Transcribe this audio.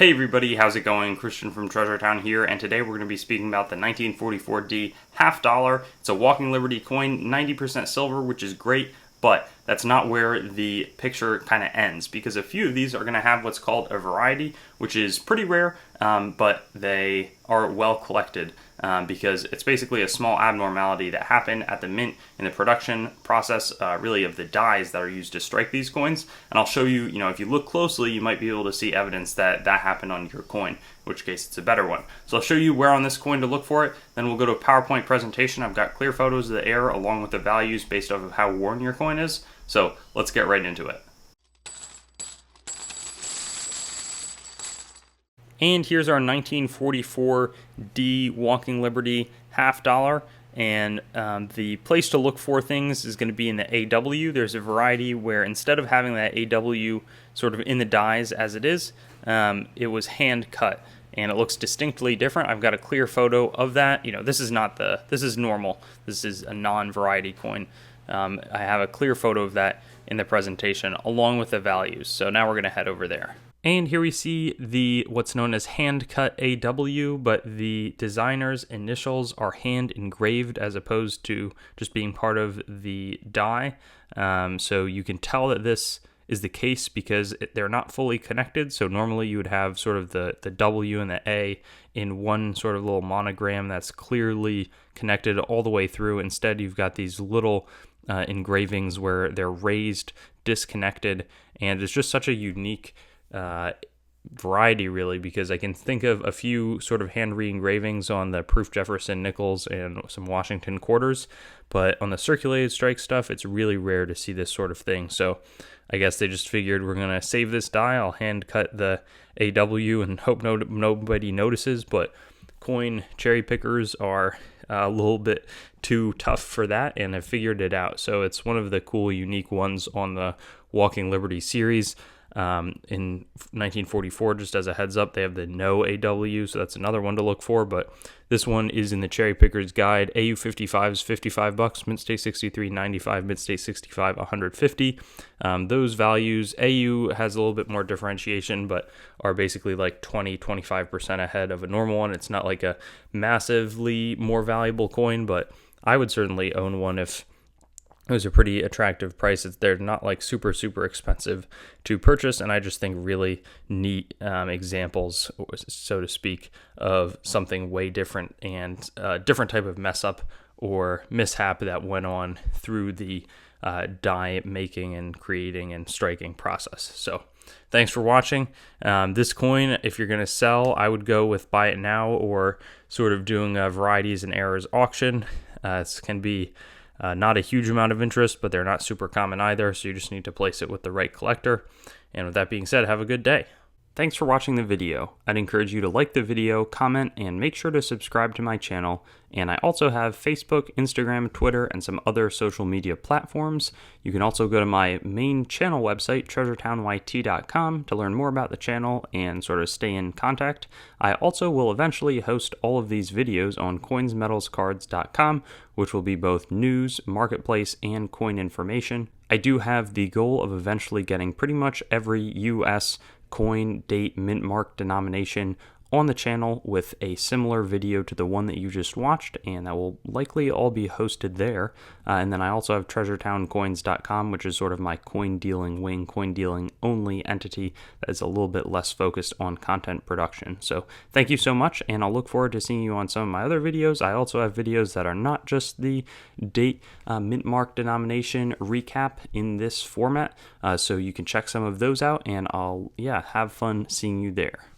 Hey everybody, how's it going? Christian from Treasure Town here, and today we're going to be speaking about the 1944D half dollar. It's a Walking Liberty coin, 90% silver, which is great, but that's not where the picture kind of ends, because a few of these are going to have what's called a variety, which is pretty rare, but they are well collected because it's basically a small abnormality that happened at the mint in the production process, really, of the dies that are used to strike these coins. And I'll show you, if you look closely, you might be able to see evidence that that happened on your coin, in which case it's a better one. So I'll show you where on this coin to look for it. Then we'll go to a PowerPoint presentation. I've got clear photos of the air along with the values based off of how worn your coin is. So let's get right into it. And here's our 1944D Walking Liberty half dollar. And the place to look for things is going to be in the AW. There's a variety where instead of having that AW sort of in the dies as it is, it was hand cut. And it looks distinctly different. I've got a clear photo of that. This is normal. This is a non-variety coin. I have a clear photo of that in the presentation along with the values. So now we're going to head over there. And here we see what's known as hand cut AW, but the designer's initials are hand engraved as opposed to just being part of the die. So you can tell that this is the case because they're not fully connected. So normally you would have sort of the W and the A in one sort of little monogram that's clearly connected all the way through. Instead, you've got these little engravings where they're raised, disconnected, and it's just such a unique variety, really, because I can think of a few sort of hand re-engravings on the Proof Jefferson nickels and some Washington quarters, but on the circulated strike stuff, it's really rare to see this sort of thing. So I guess they just figured we're going to save this die. I'll hand cut the AW and hope nobody notices, but coin cherry pickers are a little bit too tough for that, and have figured it out. So it's one of the cool, unique ones on the Walking Liberty series. In 1944, just as a heads up, they have the no AW, so that's another one to look for, but this one is in the Cherry Picker's Guide. AU 55 is $55, Mint State 63, $95, Mint State 65, $150. Those values, AU has a little bit more differentiation, but are basically like 20-25% ahead of a normal one. It's not like a massively more valuable coin, but I would certainly own one if it was a pretty attractive price. They're not like super expensive to purchase, and I just think really neat examples, so to speak, of something way different and a different type of mess up or mishap that went on through the die making and creating and striking process. So thanks for watching. This coin, if you're going to sell, I would go with buy it now or sort of doing a varieties and errors auction. It can be not a huge amount of interest, but they're not super common either, so you just need to place it with the right collector. And with that being said, have a good day. Thanks for watching the video. I'd encourage you to like the video, comment, and make sure to subscribe to my channel. And I also have Facebook, Instagram, Twitter, and some other social media platforms. You can also go to my main channel website, treasuretownYT.com, to learn more about the channel and sort of stay in contact. I also will eventually host all of these videos on coinsmetalscards.com, which will be both news, marketplace, and coin information. I do have the goal of eventually getting pretty much every US coin, date, mint mark, denomination on the channel with a similar video to the one that you just watched, and that will likely all be hosted there. And then I also have treasuretowncoins.com, which is sort of my coin dealing wing, coin dealing only entity that is a little bit less focused on content production. So thank you so much, and I'll look forward to seeing you on some of my other videos. I also have videos that are not just the date, mint mark, denomination recap in this format, so you can check some of those out, and I'll have fun seeing you there.